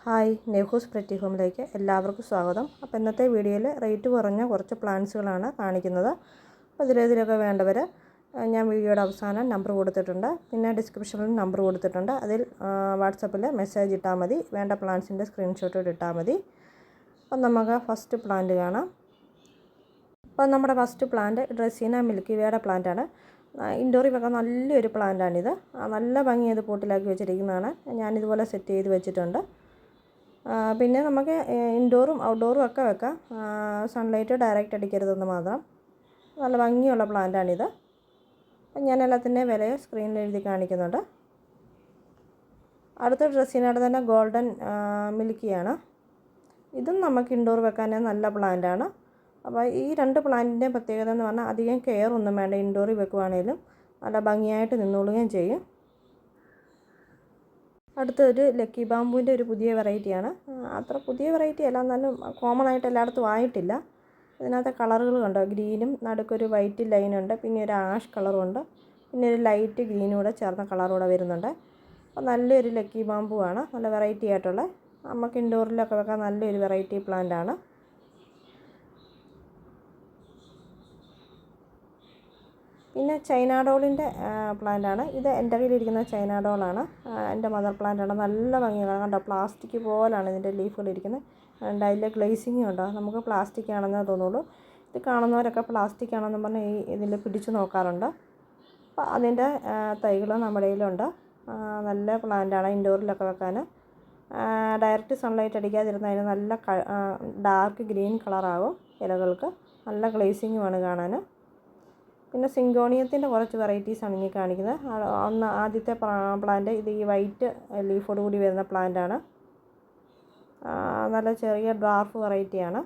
Hi നെഹൂസ് pretty ഹോമിലേക്ക് എല്ലാവർക്കും സ്വാഗതം. അപ്പോൾ ഇന്നത്തെ വീഡിയോയിൽ റേറ്റ് കുറഞ്ഞ കുറച്ച് പ്ലാന്റ്സുകളാണ് കാണിക്കുന്നത്. അപ്പോൾ ഇതിലൊക്കെ വേണ്ടവർ ഞാൻ വീഡിയോയുടെ അവസാനം നമ്പർ കൊടുത്തിട്ടുണ്ട്, പിന്നെ ഡിസ്ക്രിപ്ഷനിൽ നമ്പർ കൊടുത്തിട്ടുണ്ട്. അതിൽ വാട്സപ്പിൽ മെസ്സേജ് ഇട്ടാൽ മതി, വേണ്ട പ്ലാന്റ്സിൻ്റെ സ്ക്രീൻഷോട്ട് ഇട്ടാൽ മതി. അപ്പം നമുക്ക് ഫസ്റ്റ് പ്ലാന്റ് കാണാം. അപ്പോൾ നമ്മുടെ ഫസ്റ്റ് പ്ലാന്റ് ഡ്രസീന മിൽക്കി വേയുടെ പ്ലാന്റാണ്. ഇൻഡോറിൽ വെക്കാൻ നല്ലൊരു പ്ലാന്റാണിത്. നല്ല ഭംഗി ഇത് പോട്ടിലാക്കി വെച്ചിരിക്കുന്നതാണ്. ഞാനിതുപോലെ സെറ്റ് ചെയ്ത് വെച്ചിട്ടുണ്ട്. പിന്നെ നമുക്ക് ഇൻഡോറും ഔട്ട്ഡോറും ഒക്കെ വെക്കാം. സൺലൈറ്റ് ഡയറക്റ്റ് അടിക്കരുതെന്ന് മാത്രം. നല്ല ഭംഗിയുള്ള പ്ലാന്റാണിത്. അപ്പം ഞാൻ എല്ലാത്തിൻ്റെ വില സ്ക്രീനിൽ എഴുതി കാണിക്കുന്നുണ്ട്. അടുത്ത ഡ്രസ്സിനയുടെ തന്നെ ഗോൾഡൻ മിൽക്കിയാണ്. ഇതും നമുക്ക് ഇൻഡോർ വെക്കാൻ നല്ല പ്ലാന്റാണ്. അപ്പോൾ ഈ രണ്ട് പ്ലാന്റിൻ്റെ പ്രത്യേകത എന്ന് പറഞ്ഞാൽ അധികം കെയർ ഒന്നും വേണ്ട. ഇൻഡോറിൽ വെക്കുവാണെങ്കിലും നല്ല ഭംഗിയായിട്ട് നിന്നോളുകയും ചെയ്യും. അടുത്തൊരു ലക്കി ബാമ്പുവിൻ്റെ ഒരു പുതിയ വെറൈറ്റിയാണ്. അത്ര പുതിയ വെറൈറ്റി അല്ല, എന്നാലും കോമൺ ആയിട്ട് എല്ലായിടത്തും ആയിട്ടില്ല. ഇതിനകത്തെ കളറുകൾ കണ്ടോ, ഗ്രീനും നടുക്കൊരു വൈറ്റ് ലൈനുണ്ട്, പിന്നെ ഒരു ആഷ് കളറുണ്ട്, പിന്നെ ഒരു ലൈറ്റ് ഗ്രീനും കൂടെ ചേർന്ന കളറൂടെ വരുന്നുണ്ട്. അപ്പോൾ നല്ലൊരു ലക്കി ബാമ്പുവാണ്, നല്ല വെറൈറ്റി ആയിട്ടുള്ള, നമുക്ക് ഇൻഡോറിലൊക്കെ വെക്കാൻ നല്ലൊരു വെറൈറ്റി പ്ലാന്റാണ്. പിന്നെ ചൈന ഡോളിൻ്റെ പ്ലാന്റാണ് ഇത്. എൻ്റെ കയ്യിലിരിക്കുന്ന ചൈന ഡോളാണ്. എൻ്റെ മദർ പ്ലാന്റാണ്. നല്ല ഭംഗിയാണ്. കണ്ടോ, പ്ലാസ്റ്റിക് പോലാണ് ഇതിൻ്റെ ലീഫുകളിരിക്കുന്നത്. അതിൻ്റെ ഗ്ലേസിങ് ഉണ്ടോ, നമുക്ക് പ്ലാസ്റ്റിക് ആണെന്നേ തോന്നുള്ളൂ. ഇത് കാണുന്നവരൊക്കെ പ്ലാസ്റ്റിക് ആണെന്ന് പറഞ്ഞ് ഇതിൽ പിടിച്ചു നോക്കാറുണ്ട്. അപ്പോൾ അതിൻ്റെ തൈകൾ നമ്മുടെ കയ്യിലുണ്ട്. നല്ല പ്ലാന്റാണ് ഇൻഡോറിലൊക്കെ വെക്കാൻ. ഡയറക്റ്റ് സൺലൈറ്റ് അടിക്കാതിരുന്നതിന് നല്ല ഡാർക്ക് ഗ്രീൻ കളറാകും ഇലകൾക്ക്. നല്ല ഗ്ലേസിങ്ങുമാണ് കാണാൻ. പിന്നെ സിങ്കോണിയത്തിൻ്റെ കുറച്ച് വെറൈറ്റീസാണ് ഇനി കാണിക്കുന്നത്. ആദ്യത്തെ പ്ലാന്റ് ഇത് ഈ വൈറ്റ് ലീഫോട് കൂടി വരുന്ന പ്ലാന്റാണ്. നല്ല ചെറിയ ഡ്വാർഫ് വെറൈറ്റിയാണ്.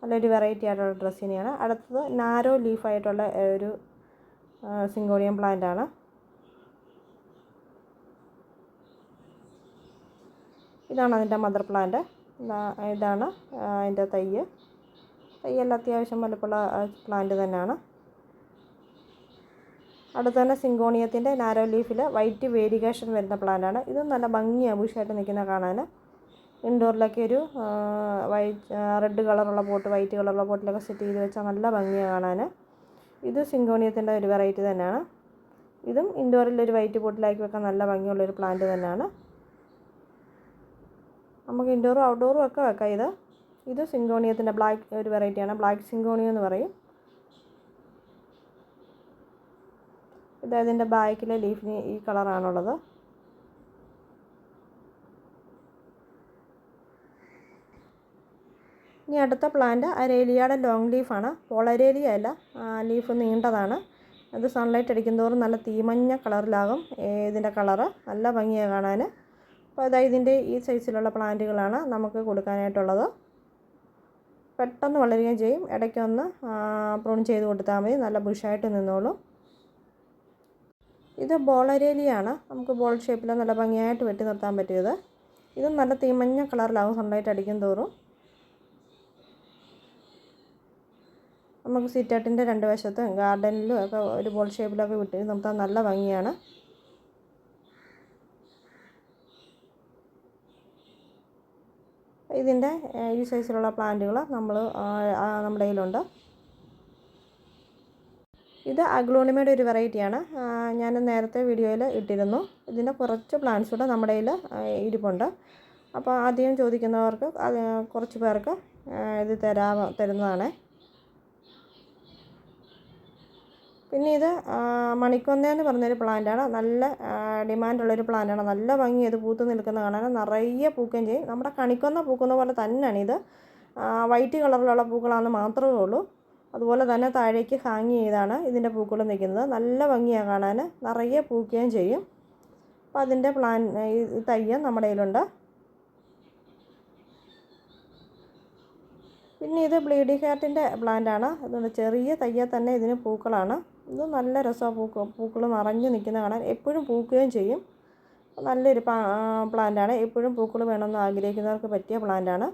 നല്ലൊരു വെറൈറ്റി ആയിട്ടുള്ള ഡ്രസ്സിനെയാണ്. അടുത്തത് നാരോ ലീഫായിട്ടുള്ള ഒരു സിങ്കോണിയം പ്ലാന്റാണ്. ഇതാണ് അതിൻ്റെ മദർ പ്ലാന്റ്. ഇതാണ് അതിൻ്റെ തയ്യെല്ലാം അത്യാവശ്യം വലുപ്പമുള്ള പ്ലാന്റ് തന്നെയാണ്. അടുത്ത് തന്നെ സിങ്കോണിയത്തിൻ്റെ നാരോ ലീഫിൽ വൈറ്റ് വേരിഗേഷൻ വരുന്ന പ്ലാന്റാണ്. ഇതും നല്ല ഭംഗിയാണ് ബുഷായിട്ട് നിൽക്കുന്ന കാണാൻ. ഇൻഡോറിലൊക്കെ ഒരു റെഡ് കളറുള്ള പോട്ട്, വൈറ്റ് കളറുള്ള പോട്ടിലൊക്കെ സെറ്റ് ചെയ്ത് വെച്ചാൽ നല്ല ഭംഗിയാണ് കാണാൻ. ഇത് സിങ്കോണിയത്തിൻ്റെ ഒരു വെറൈറ്റി തന്നെയാണ്. ഇതും ഇൻഡോറിലൊരു വൈറ്റ് പോട്ടിലാക്കി വെക്കാൻ നല്ല ഭംഗിയുള്ളൊരു പ്ലാന്റ് തന്നെയാണ്. നമുക്ക് ഇൻഡോറും ഔട്ട്ഡോറും ഒക്കെ വെക്കാം. ഇത് സിങ്കോണിയത്തിൻ്റെ ബ്ലാക്ക് ഒരു വെറൈറ്റിയാണ്. ബ്ലാക്ക് സിങ്കോണിയം എന്ന് പറയും. ഇതിൻ്റെ ബാക്കിലെ ലീഫിന് ഈ കളറാണുള്ളത്. ഇനി അടുത്ത പ്ലാന്റ് അരേലിയയുടെ ലോങ് ലീഫാണ്. പോളരേലിയ അല്ല, ലീഫ് നീണ്ടതാണ്. അത് സൺലൈറ്റ് അടിക്കുന്തോറും നല്ല തീമഞ്ഞ കളറിലാകും ഇതിൻ്റെ കളറ്. നല്ല ഭംഗിയാണ് കാണാൻ. അപ്പോൾ ഇതിൻ്റെ ഈ സൈസിലുള്ള പ്ലാന്റുകളാണ് നമുക്ക് കൊടുക്കാനായിട്ടുള്ളത്. പെട്ടെന്ന് വളരുകയും ചെയ്യും. ഇടയ്ക്കൊന്ന് പ്രൂൺ ചെയ്ത് കൊടുത്താൽ മതി, നല്ല ബുഷായിട്ട് നിന്നോളും. ഇത് ബോളരേലിയാണ്. നമുക്ക് ബോൾ ഷേപ്പിൽ നല്ല ഭംഗിയായിട്ട് വെട്ടി നിർത്താൻ പറ്റിയത്. ഇതും നല്ല തീമഞ്ഞ കളറിലാവും സൺലൈറ്റ് അടിക്കും തോറും. നമുക്ക് സിറ്റൗട്ടിൻ്റെ രണ്ട് വശത്തും ഗാർഡനിലും ഒക്കെ ഒരു ബോൾ ഷേപ്പിലൊക്കെ വെട്ടി നിർത്താൻ നല്ല ഭംഗിയാണ്. ഇതിൻ്റെ ഈ സൈസിലുള്ള പ്ലാന്റുകൾ നമ്മുടെ കയ്യിലുണ്ട്. ഇത് അഗ്ലോണിമയുടെ ഒരു വെറൈറ്റിയാണ്. ഞാൻ നേരത്തെ വീഡിയോയിൽ ഇട്ടിരുന്നു. ഇതിൻ്റെ കുറച്ച് പ്ലാന്റ്സ് കൂടെ നമ്മുടെ കയ്യിൽ ഇരിപ്പുണ്ട്. അപ്പോൾ ആദ്യം ചോദിക്കുന്നവർക്ക് കുറച്ച് പേർക്ക് ഇത് തരുന്നതാണ്. പിന്നെ ഇത് മണിക്കൊന്ന എന്ന് പറഞ്ഞൊരു പ്ലാന്റാണ്. നല്ല ഡിമാൻഡുള്ളൊരു പ്ലാന്റാണ്. നല്ല ഭംഗി ഇത് പൂത്ത് നിൽക്കുന്ന കാണാൻ. നിറയെ പൂക്കുകയും ചെയ്യും. നമ്മുടെ കണിക്കൊന്ന പൂക്കുന്ന പോലെ തന്നെയാണ് ഇത്. വൈറ്റ് കളറിലുള്ള പൂക്കളാണെന്ന് മാത്രമേ ഉള്ളൂ. അതുപോലെ തന്നെ താഴേക്ക് ഹാങ് ചെയ്താണ് ഇതിൻ്റെ പൂക്കൾ നിൽക്കുന്നത്. നല്ല ഭംഗിയാണ് കാണാൻ. നിറയെ പൂക്കുകയും ചെയ്യും. അപ്പോൾ അതിൻ്റെ ഈ തയ്യം നമ്മുടെ കയ്യിലുണ്ട്. പിന്നെ ഇത് ബ്ലീഡിംഗ് ഹാർട്ടിൻ്റെ പ്ലാന്റാണ്. അതുകൊണ്ട് ചെറിയ തയ്യ തന്നെ ഇതിന് പൂക്കളാണ്. ഇത് നല്ല രസമാണ്. പൂക്കൾ നിറഞ്ഞു നിൽക്കുന്ന കാണാൻ. എപ്പോഴും പൂക്കുകയും ചെയ്യും. നല്ലൊരു പ്ലാന്റാണ്. എപ്പോഴും പൂക്കൾ വേണമെന്ന് ആഗ്രഹിക്കുന്നവർക്ക് പറ്റിയ പ്ലാന്റാണ്.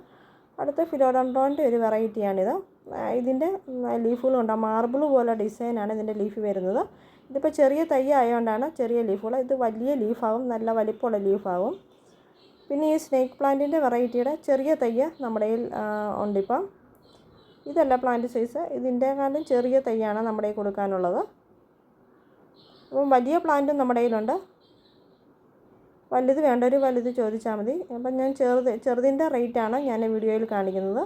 അടുത്ത ഫിലോഡൻഡ്രോൻ്റെ ഒരു വെറൈറ്റിയാണിത്. ഇതിൻ്റെ ലീഫുകളുണ്ട്. മാർബിൾ പോലെ ഡിസൈനാണ് ഇതിൻ്റെ ലീഫ് വരുന്നത്. ഇതിപ്പോൾ ചെറിയ തൈ ആയതുകൊണ്ടാണ് ചെറിയ ലീഫുകൾ. ഇത് വലിയ ലീഫാകും, നല്ല വലിപ്പമുള്ള ലീഫാകും. പിന്നെ ഈ സ്നേക്ക് പ്ലാന്റിൻ്റെ വെറൈറ്റിയുടെ ചെറിയ തയ്യ് നമ്മുടെ കയ്യിൽ ഉണ്ടിപ്പം. ഇതല്ല പ്ലാന്റ് സൈസ്, ഇതിൻ്റെക്കാളും ചെറിയ തൈയാണ് നമ്മുടെ കയ്യിൽ കൊടുക്കാനുള്ളത്. അപ്പം വലിയ പ്ലാന്റും നമ്മുടെ കയ്യിലുണ്ട്. വലുത് വേണ്ടവർ വലുത് ചോദിച്ചാൽ മതി. അപ്പം ഞാൻ ചെറുതിൻ്റെ റേറ്റാണ് ഞാൻ വീഡിയോയിൽ കാണിക്കുന്നത്.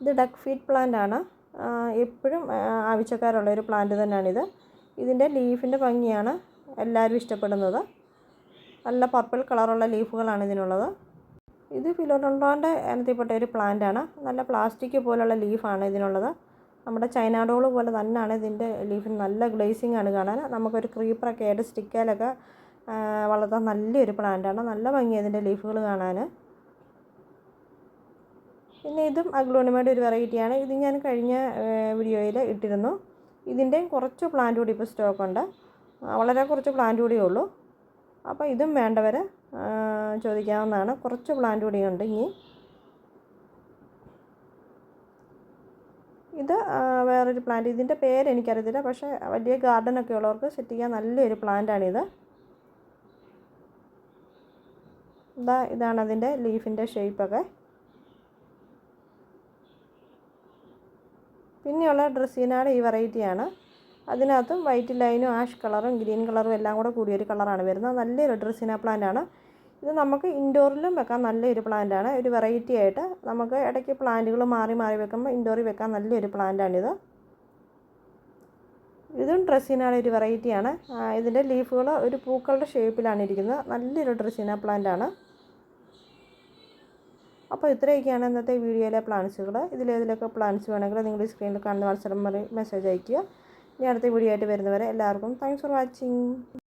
ഇത് ഡക്ക് ഫീറ്റ് പ്ലാന്റ് ആണ്. എപ്പോഴും ആവശ്യക്കാരുള്ള ഒരു പ്ലാന്റ് തന്നെയാണിത്. ഇതിൻ്റെ ലീഫിൻ്റെ ഭംഗിയാണ് എല്ലാവരും ഇഷ്ടപ്പെടുന്നത്. നല്ല പർപ്പിൾ കളറുള്ള ലീഫുകളാണ് ഇതിനുള്ളത്. ഇത് ഫിലോഡെൻഡ്രോൻ്റെ ഇനത്തിൽപ്പെട്ട ഒരു പ്ലാന്റ് ആണ്. നല്ല പ്ലാസ്റ്റിക് പോലുള്ള ലീഫാണ് ഇതിനുള്ളത്. നമ്മുടെ ചൈന ഡോൾ പോലെ തന്നെയാണ് ഇതിൻ്റെ ലീഫിന്. നല്ല ഗ്ലേസിംഗ് ആണ് കാണാൻ. നമുക്കൊരു ക്രീപ്പറൊക്കെ ആയിട്ട് സ്റ്റിക്കാലൊക്കെ വളർത്താൻ നല്ലൊരു പ്ലാന്റാണ്. നല്ല ഭംഗിയാണ് ഇതിൻ്റെ ലീഫുകൾ കാണാൻ. പിന്നെ ഇതും അഗ്ലോണിമയുടെ ഒരു വെറൈറ്റിയാണ്. ഇത് ഞാൻ കഴിഞ്ഞ വീഡിയോയിൽ ഇട്ടിരുന്നു. ഇതിൻ്റെ കുറച്ച് പ്ലാന്റ് കൂടി ഇപ്പോൾ സ്റ്റോക്കുണ്ട്. വളരെ കുറച്ച് പ്ലാന്റ് കൂടിയേ ഉള്ളൂ. അപ്പോൾ ഇതും വേണ്ടവർ ചോദിക്കാവുന്നതാണ്. കുറച്ച് പ്ലാന്റ് കൂടിയുണ്ട് ഇനി. ഇത് വേറൊരു പ്ലാന്റ്. ഇതിൻ്റെ പേര് എനിക്കറിയത്തില്ല, പക്ഷേ വലിയ ഗാർഡനൊക്കെ ഉള്ളവർക്ക് സെറ്റ് ചെയ്യാൻ നല്ലൊരു പ്ലാന്റാണിത്. ഇതാണ് അതിൻ്റെ ലീഫിൻ്റെ ഷേപ്പൊക്കെ. പിന്നെയുള്ള ഡ്രസ്സീനയുടെ ഈ വെറൈറ്റിയാണ്. അതിനകത്തും വൈറ്റ് ലൈനും ആഷ് കളറും ഗ്രീൻ കളറും എല്ലാം കൂടെ കൂടിയൊരു കളറാണ് വരുന്നത്. നല്ലൊരു ഡ്രസ്സീന പ്ലാന്റാണ്. ഇത് നമുക്ക് ഇൻഡോറിലും വെക്കാൻ നല്ലൊരു പ്ലാന്റാണ്. ഒരു വെറൈറ്റി ആയിട്ട് നമുക്ക് ഇടയ്ക്ക് പ്ലാന്റുകൾ മാറി മാറി വെക്കുമ്പോൾ ഇൻഡോറിൽ വെക്കാൻ നല്ലൊരു പ്ലാന്റാണിത്. ഇതും ഡ്രസ്സീനയുടെ ഒരു വെറൈറ്റിയാണ്. ഇതിൻ്റെ ലീഫുകൾ ഒരു പൂക്കളുടെ ഷേപ്പിലാണ് ഇരിക്കുന്നത്. നല്ലൊരു ഡ്രസ്സീന പ്ലാന്റാണ്. അപ്പോൾ ഇത്രയൊക്കെയാണ് ഇന്നത്തെ വീഡിയോയിലെ പ്ലാന്റ്സുകൾ. ഇതിലേതിലൊക്കെ പ്ലാന്റ്സ് വേണമെങ്കിൽ നിങ്ങൾ ഈ സ്ക്രീനിൽ കാണുന്ന വാട്സാപ്പ് മെസ്സേജ് അയയ്ക്കുക. ഇനി അടുത്ത വീഡിയോ ആയിട്ട് വരുന്നവരെ എല്ലാവർക്കും താങ്ക്സ് ഫോർ വാച്ചിങ്.